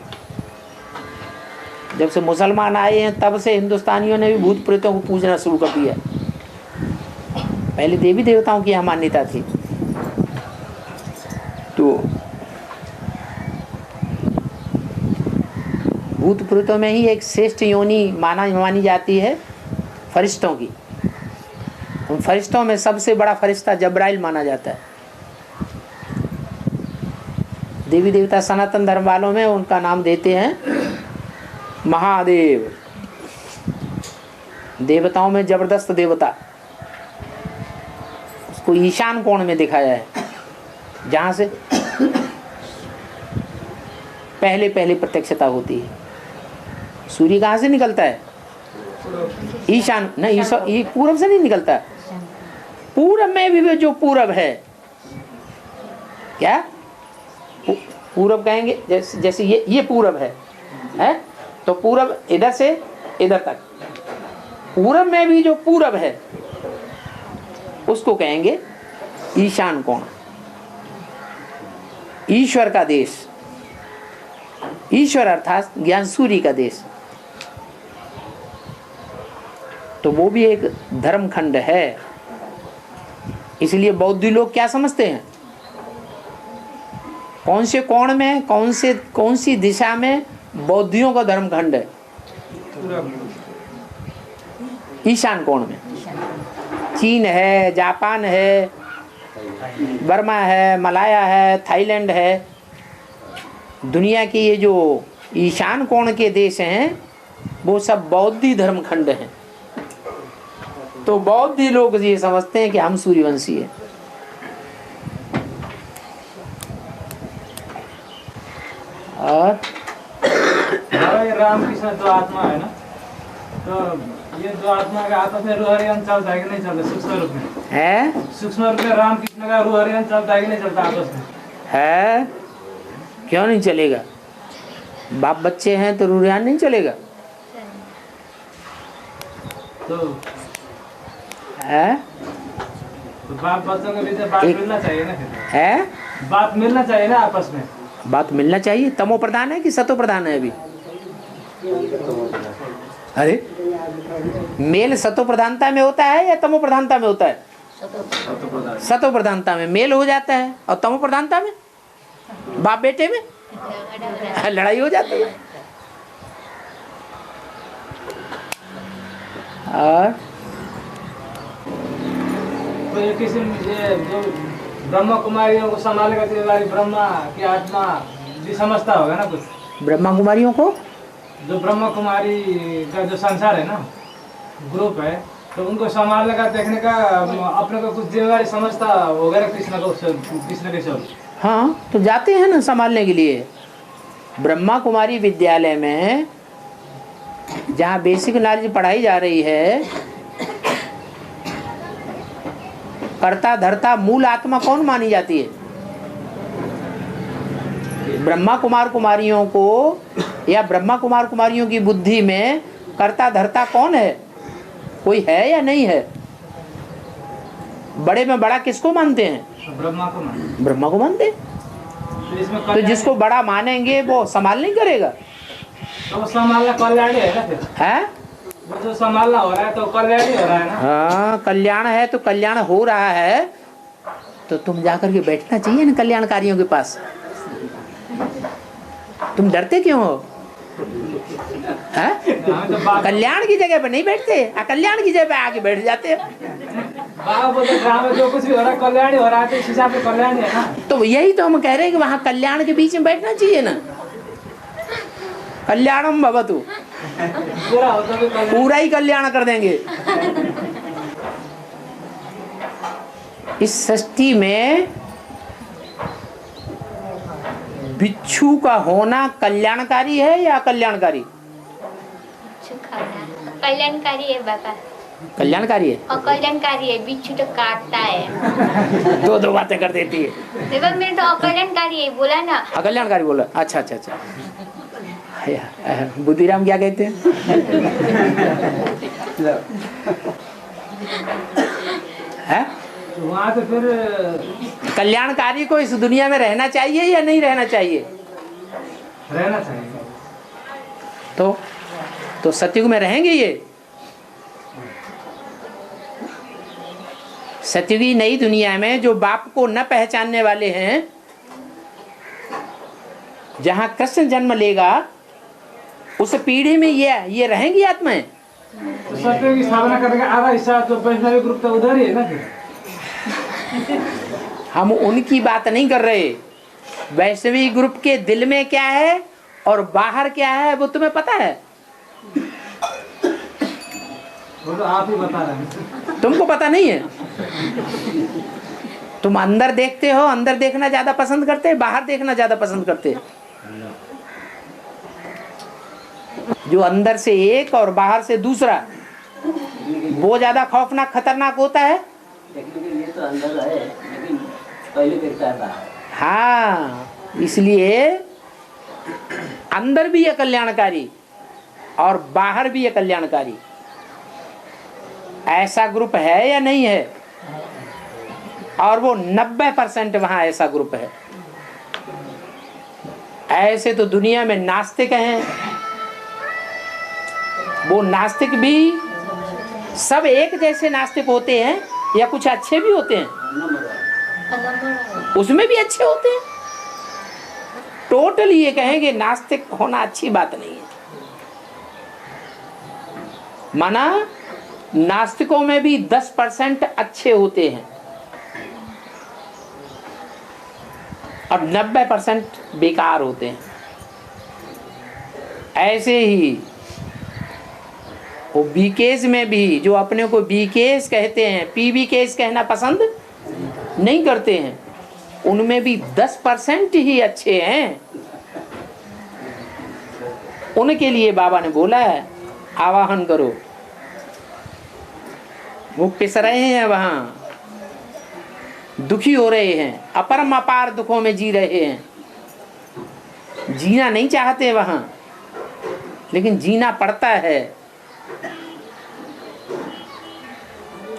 जब से मुसलमान आए हैं तब से हिंदुस्तानियों ने भी भूत प्रेतों को पूजना शुरू कर दिया। पहले देवी देवताओं की यहाँ मान्यता थी। तो भूत प्रेतों में ही एक श्रेष्ठ योनि मानी जाती है फरिश्तों की। उन फरिश्तों में सबसे बड़ा फरिश्ता जब्राइल माना जाता है। देवी देवता सनातन धर्म वालों में उनका नाम देते हैं महादेव। देवताओं में जबरदस्त देवता, उसको ईशान कोण में दिखाया है, जहां से पहले पहले प्रत्यक्षता होती है। सूर्य कहाँ से निकलता है? ईशान नहीं, पूरब से नहीं निकलता। पूरब में भी जो पूरब है, क्या पूरब कहेंगे? जैसे ये पूरब है तो पूरब इधर से इधर तक, पूरब में भी जो पूरब है उसको कहेंगे ईशान कोण। ईश्वर का देश, ईश्वर अर्थात ज्ञान सूर्य का देश। तो वो भी एक धर्म खंड है। इसलिए बौद्ध लोग क्या समझते हैं? कौन से कोण में, कौन सी दिशा में बौद्धियों का धर्म खंड है? ईशान कोण में। चीन है, जापान है, बर्मा है, मलाया है, थाईलैंड है। दुनिया के ये जो ईशान कोण के देश हैं वो सब बौद्धी धर्म खंड हैं। तो बौद्धी लोग ये समझते हैं कि हम सूर्यवंशी हैं। और ये रामकृष्ण जो आत्मा है ना, तो ये जो आत्मा का आपस में रूहरियन चलता है कि नहीं चलता? सूक्ष्म रूप में है, सूक्ष्म रूप में रामकृष्ण का रूहरियन चलता है कि नहीं चलता आपस में? है, क्यों नहीं चलेगा? बाप बच्चे हैं तो रूहरियन नहीं चलेगा? तो है, तो बाप बच्चों के बीच बात मिलना चाहिए ना, फिर है, बात मिलना चाहिए ना आपस में। बात मिलना चाहिए। तमो प्रधान है कि सतो प्रधान है? अभी अरे मेल सतो प्रधानता में होता है या तमो प्रधानता में होता है? सतो प्रधानता में मेल हो जाता है, और तमो प्रधानता में बाप बेटे में लड़ाई हो जाती है। और तो ये किसी ये जो ब्रह्मा कुमारियों को संभालेगा तो वाली ब्रह्मा की आत्मा भी समझता होगा ना कुछ? ब्रह्मा कुमारियों को, जो ब्रह्मा कुमारी का जो संसार है ना, ग्रुप है, तो उनको संभालने का, देखने का अपने को कुछ जिम्मेदारी समझता होगा ना कृष्ण के सब। हाँ, तो जाते हैं ना संभालने के लिए। ब्रह्मा कुमारी विद्यालय में जहाँ बेसिक नॉलेज पढ़ाई जा रही है, कर्ता धर्ता मूल आत्मा कौन मानी जाती है? ब्रह्मा कुमार कुमारियों को, या ब्रह्मा कुमार कुमारियों की बुद्धि में कर्ता धर्ता कौन है? कोई है या नहीं है? बड़े में बड़ा किसको मानते हैं? ब्रह्मा को मानते हैं। तो जिसको बड़ा मानेंगे वो संभाल नहीं करेगा। तो संभालना कल्याण है ना, फिर है वो जो संभालना हो रहा है तो कल्याण ही हो रहा है ना। हाँ, कल्याण है तो कल्याण हो रहा है, तो तुम जाकर के बैठना चाहिए ना कल्याणकारियों के पास। तुम डरते क्यों हो? कल्याण की जगह पर नहीं बैठते, कल्याण की जगह पे आके बैठ जाते हैं। जो कुछ भी हो रहा है कल्याण ही हो रहा है, तो इस हिसाब से कल्याण है ना। तो यही तो हम कह रहे हैं कि वहाँ कल्याण के बीच में बैठना चाहिए ना। कल्याणम भवतु, पूरा ही कल्याण कर देंगे। इस सृष्टि में बिच्छू का होना कल्याणकारी है या अकल्याणकारी? कल्याणकारी है बाबा। कल्याणकारी है, अकल्याणकारी है। बिच्छू तो काटता है। दो बातें कर देती है। देखो मैंने तो अकल्याणकारी है बोला ना। अकल्याणकारी बोला, अच्छा अच्छा अच्छा। बुद्धिराम क्या कहते हैं? है? वहाँ तो फिर कल्याणकारी को इस दुनिया में रहना चाहिए या नहीं रहना चाहिए? रहना चाहिए। तो सतयुग में रहेंगे ये? सतयुगी नई दुनिया में जो बाप को न पहचानने वाले हैं, जहां कृष्ण जन्म लेगा उस पीढ़ी में ये रहेंगी आत्माएं। तो सत्य की साधना करने का आधा हिस्सा तो वैष्णवी ग्रुप तो उधर ही है ना फिर। हम उनकी बात नहीं कर रहे। वैष्णवी ग्रुप के दिल में क्या है और बाहर क्या है वो तुम्हें पता है? वो तो आप ही बता रहे हैं। तुमको पता नहीं है। तुम अंदर देखते हो, अंदर देखना ज्यादा पसंद करते हैं, बाहर देखना ज्यादा पसंद करते हैं। जो अंदर से एक और बाहर से दूसरा, वो ज्यादा खौफनाक खतरनाक होता है। ये तो अंदर है, लेकिन पहले देखता है बाहर। हाँ, इसलिए अंदर भी है कल्याणकारी और बाहर भी है कल्याणकारी। ऐसा ग्रुप है या नहीं है? और वो 90% वहां ऐसा ग्रुप है। ऐसे तो दुनिया में नास्तिक हैं। वो नास्तिक भी सब एक जैसे नास्तिक होते हैं या कुछ अच्छे भी होते हैं? उसमें भी अच्छे होते हैं। टोटली ये कहेंगे नास्तिक होना अच्छी बात नहीं है। माना नास्तिकों में भी 10% अच्छे होते हैं और 90% बेकार होते हैं। ऐसे ही वो बीकेस में भी जो अपने को बीकेस कहते हैं, पीबीकेस कहना पसंद नहीं करते हैं, उनमें भी 10% ही अच्छे हैं। उनके लिए बाबा ने बोला है आवाहन करो। वो पिस रहे हैं, वहां दुखी हो रहे हैं, अपरम अपार दुखों में जी रहे हैं, जीना नहीं चाहते वहां, लेकिन जीना पड़ता है।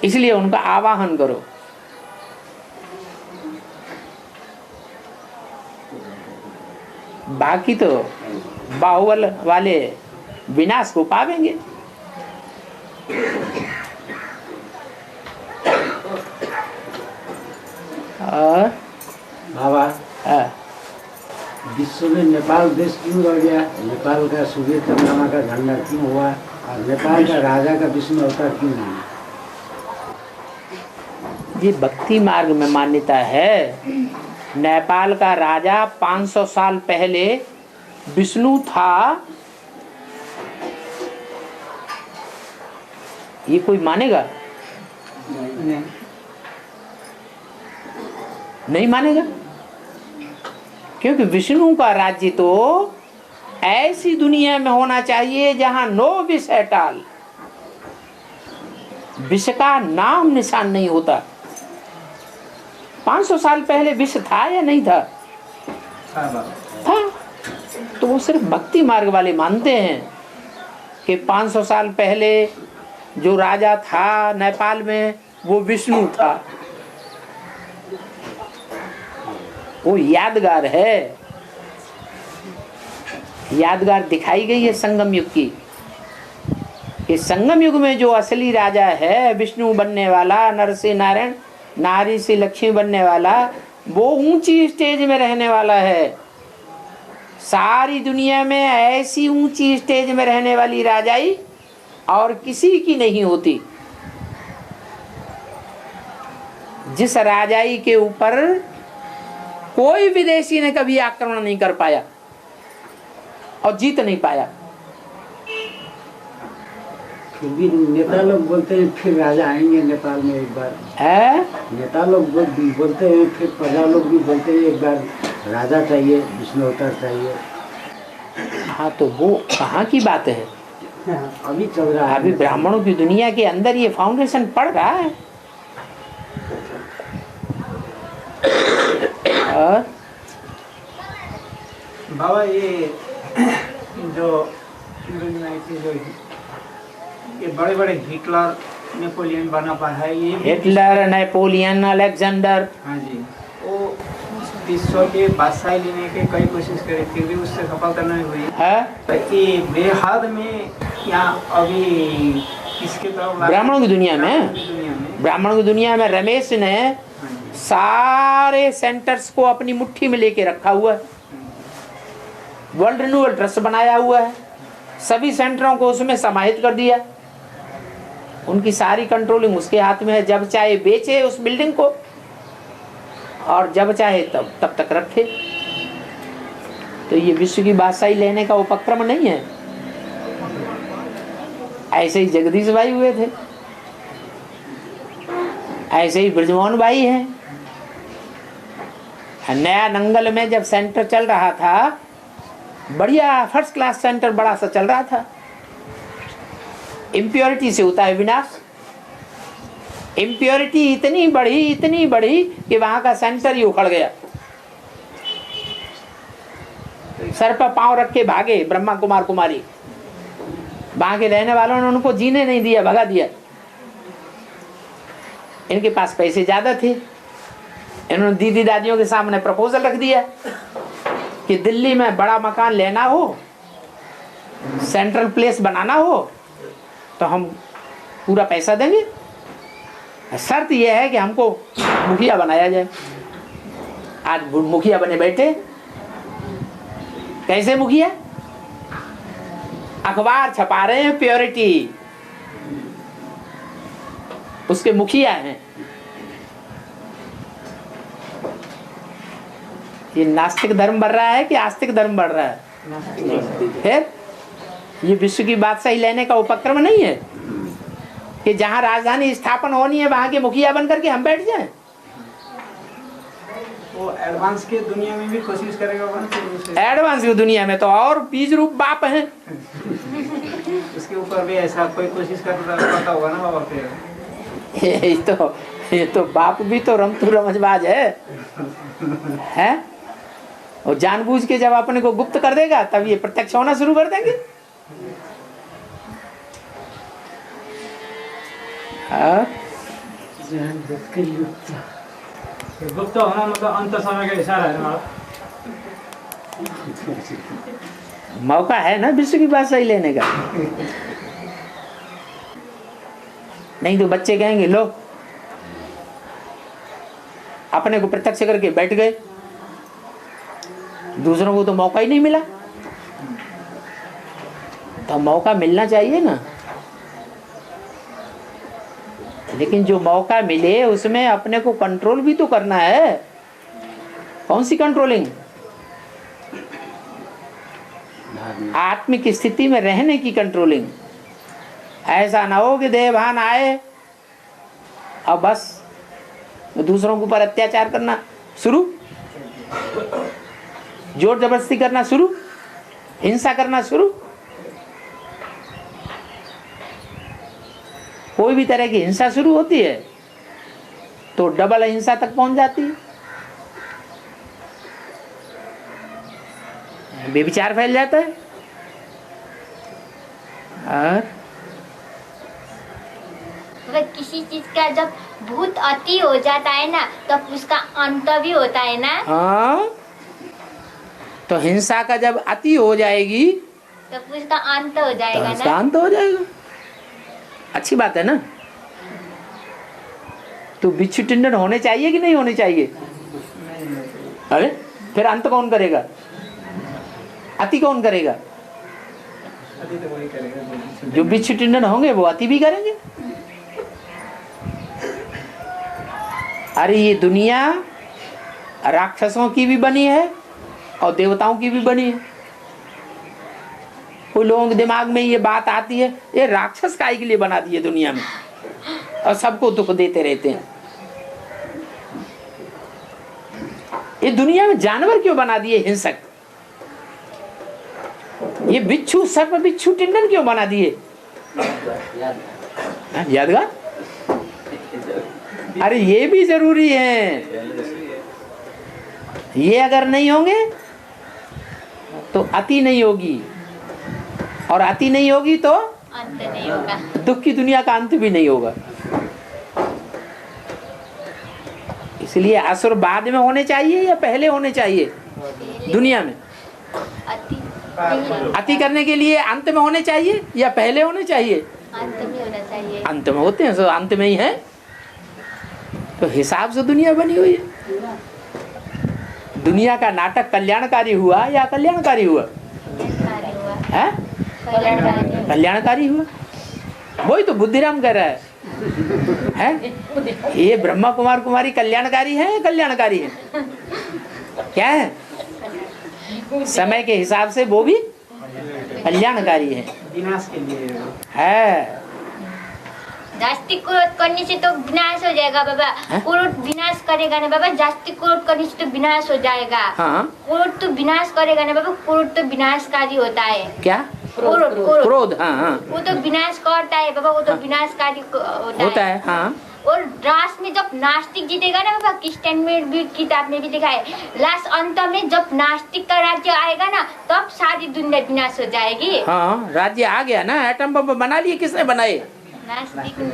इसलिए उनका आवाहन करो। बाकी तो बाहुबल वाले विनाश को पावेंगे। और बाबा, विश्व में नेपाल देश क्यों रह गया? नेपाल का सूर्य चंद्रमा का झंडा क्यों हुआ? और नेपाल का राजा का विष्णु अवतार क्यों नहीं? ये भक्ति मार्ग में मान्यता है। नेपाल का राजा 500 साल पहले विष्णु था, ये कोई मानेगा? नहीं मानेगा, क्योंकि विष्णु का राज्य तो ऐसी दुनिया में होना चाहिए जहां नो विष है टाल, विष का नाम निशान नहीं होता। 500 साल पहले विष था या नहीं था? था। तो वो सिर्फ भक्ति मार्ग वाले मानते हैं कि 500 साल पहले जो राजा था नेपाल में वो विष्णु था। वो यादगार है, यादगार दिखाई गई है संगम युग की। कि संगम युग में जो असली राजा है, विष्णु बनने वाला, नर से नारायण, नारी से लक्ष्मी बनने वाला, वो ऊंची स्टेज में रहने वाला है। सारी दुनिया में ऐसी ऊंची स्टेज में रहने वाली राजाई और किसी की नहीं होती। जिस राजाई के ऊपर कोई विदेशी ने कभी आक्रमण नहीं कर पाया और जीत नहीं पाया। फिर भी नेता लोग बोलते हैं फिर राजा आएंगे नेपाल में एक बार है। नेता लोग बोलते हैं, फिर प्रजा लोग भी बोलते हैं एक बार राजा चाहिए, विष्णु अवतार चाहिए। हाँ, तो वो कहाँ की बात है? अभी चल रहा है। अभी ब्राह्मणों की दुनिया के अंदर ये फाउंडेशन पड़ रहा है। और बाबा ये जो ये बड़े बड़े हिटलर, नेपोलियन बना पाया है, ये हिटलर, नेपोलियन, अलेक्जेंडर, हाँ जी, वो विश्व के बादशाही लेने के कई कोशिश करे, फिर भी उससे सफलता नहीं हुई है। तो ये बेहद में यहाँ अभी किसके तरफ ब्राह्मणों की दुनिया में दुनिया में ब्राह्मण की दुनिया में रमेश ने सारे सेंटर्स को अपनी मुट्ठी में लेके रखा हुआ है, वर्ल्ड रिन्यूअल ट्रस्ट बनाया हुआ है, सभी सेंटरों को उसमें समाहित कर दिया, उनकी सारी कंट्रोलिंग उसके हाथ में है। जब चाहे बेचे उस बिल्डिंग को और जब चाहे तब तक रखे। तो ये विश्व की बादशाही लेने का उपक्रम नहीं है। ऐसे ही जगदीश भाई हुए थे, ऐसे ही ब्रजमोहन भाई हैं। नया नंगल में जब सेंटर चल रहा था, बढ़िया फर्स्ट क्लास सेंटर बड़ा सा चल रहा था, इम्प्योरिटी से होता है विनाश। इम्प्योरिटी इतनी बढ़ी कि वहां का सेंटर ही उखड़ गया। सर पर पांव रख के भागे ब्रह्मा कुमार कुमारी, वहां के रहने वालों ने उनको जीने नहीं दिया, भगा दिया। इनके पास पैसे ज्यादा थे, इन्होंने दीदी दादियों के सामने प्रपोजल रख दिया कि दिल्ली में बड़ा मकान लेना हो, सेंट्रल प्लेस बनाना हो तो हम पूरा पैसा देंगे, शर्त यह है कि हमको मुखिया बनाया जाए। आज मुखिया बने बैठे। कैसे मुखिया? अखबार छपा रहे हैं प्योरिटी, उसके मुखिया हैं। ये नास्तिक धर्म बढ़ रहा है कि आस्तिक धर्म बढ़ रहा है? फिर ये विश्व की बादशाही लेने का उपक्रम नहीं है कि जहां राजधानी स्थापन होनी है वहां के मुखिया बन करके हम बैठ जाएं। वो एडवांस की दुनिया में भी कोशिश करेगा, एडवांस की दुनिया में तो और बीज रूप बाप हैं। उसके ऊपर भी ऐसा कोई कोशिश करता होगा ना बाबा। फिर ये तो बाप भी तो रमतू रमजबाज है? और जानबूझ के जब अपने को गुप्त कर देगा तब ये प्रत्यक्ष होना शुरू कर देंगे। गुप्त होना मतलब अंत समय का इशारा है ना। मौका है ना विश्व की बादशाही लेने का। नहीं तो बच्चे कहेंगे लो अपने को प्रत्यक्ष करके बैठ गए, दूसरों को तो मौका ही नहीं मिला। तो मौका मिलना चाहिए ना, लेकिन जो मौका मिले उसमें अपने को कंट्रोल भी तो करना है। कौन सी कंट्रोलिंग? आत्मिक स्थिति में रहने की कंट्रोलिंग। ऐसा ना हो कि देहभान आए अब बस दूसरों के ऊपर अत्याचार करना शुरू, जोर जबरदस्ती करना शुरू, हिंसा करना शुरू। कोई भी तरह की हिंसा शुरू होती है तो डबल हिंसा तक पहुंच जाती है, बेविचार फैल जाता है। और किसी चीज का जब भूत अति हो जाता है ना तब उसका अंत भी होता है ना। हाँ, तो हिंसा का जब अति हो जाएगी तब उसका अंत हो जाएगा तो ना। उसका अंत हो जाएगा। अच्छी बात है ना। तो बिच्छू टिंडन होने चाहिए कि नहीं होने चाहिए? अरे फिर अंत कौन करेगा? अति कौन करेगा? अति तो वही करेगा जो बिच्छू टिंडन होंगे वो अति भी करेंगे। अरे ये दुनिया राक्षसों की भी बनी है और देवताओं की भी बनी है। कोई लोगों के दिमाग में ये बात आती है ये राक्षस काहे के लिए बना दिए दुनिया में और सबको दुख देते रहते हैं। ये दुनिया में जानवर क्यों बना दिए हिंसक? ये बिच्छू सर्प बिच्छू टिंडन क्यों बना दिए? यादगार। अरे ये भी जरूरी है। ये अगर नहीं होंगे तो अति नहीं होगी और अति नहीं होगी तो अंत नहीं होगा। दुख की दुनिया का अंत भी नहीं होगा। इसलिए असुर बाद में होने चाहिए या पहले होने चाहिए? दुनिया में अति करने के लिए अंत में होने चाहिए या पहले होने चाहिए? अंत में होना चाहिए। अंत में होते हैं, सो अंत में ही है। तो हिसाब से दुनिया बनी हुई है। दुनिया का नाटक कल्याणकारी हुआ या कल्याणकारी हुआ है? कल्याणकारी हुआ। वही तो बुद्धिराम कह रहा है ये ब्रह्मा कुमार कुमारी कल्याणकारी है या कल्याणकारी है? क्या है? समय के हिसाब से वो भी कल्याणकारी है, विनाश के लिए है। जास्ती क्रोध करने से तो विनाश हो जाएगा बाबा। क्रोध विनाश करेगा ना बाबा, जास्ती क्रोध करने से तो विनाश हो जाएगा। हाँ। क्रोध तो विनाश करेगा ना बाबा, क्रोध तो विनाशकारी होता है। क्या? क्रोध। हाँ। वो तो विनाश करता है बाबा, वो तो विनाशकारी होता है। हाँ। और लास्ट में जब नास्तिक जीतेगा ना बाबा, क्रिश्चियन में भी किताब में भी लिखा है, लास्ट अंत में जब नास्तिक का राज्य आएगा ना, तब सारी दुनिया विनाश हो जाएगी। हाँ, राज्य आ गया ना, एटम बम बना लिए। किसने बनाए?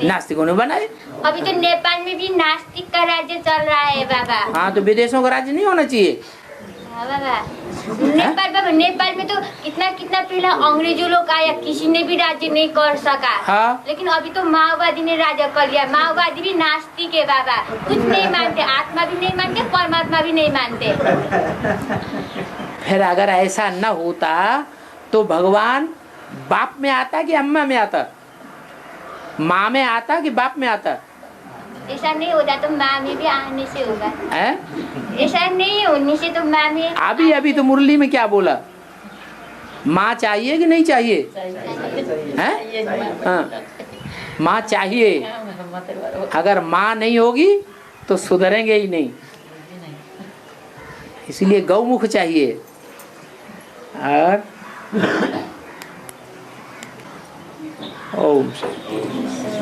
नास्तिकों ने बनाए। अभी तो नेपाल में भी नास्तिक का राज्य चल रहा है बाबा। हाँ, तो विदेशों का राज्य नहीं होना चाहिए। हाँ बाबा, नेपाल में तो कितना पहले अंग्रेजों लोग आया, किसी ने भी राज्य नहीं कर सका। हाँ। लेकिन अभी तो माओवादी ने राज्य कर लिया। माओवादी भी नास्तिक है बाबा, कुछ नहीं मानते, आत्मा भी नहीं मानते, परमात्मा भी नहीं मानते। फिर अगर ऐसा न होता तो भगवान बाप में आता कि अम्मा में आता? माँ में आता कि बाप में आता? ऐसा नहीं होता तो माँ में भी आने से होगा। है? ऐसा नहीं होने से तो माँ में। अभी तो मुरली में क्या बोला? माँ चाहिए कि नहीं चाहिए? है? हाँ, माँ चाहिए। अगर माँ नहीं होगी तो सुधरेंगे ही नहीं। इसलिए गौमुख चाहिए। और ओम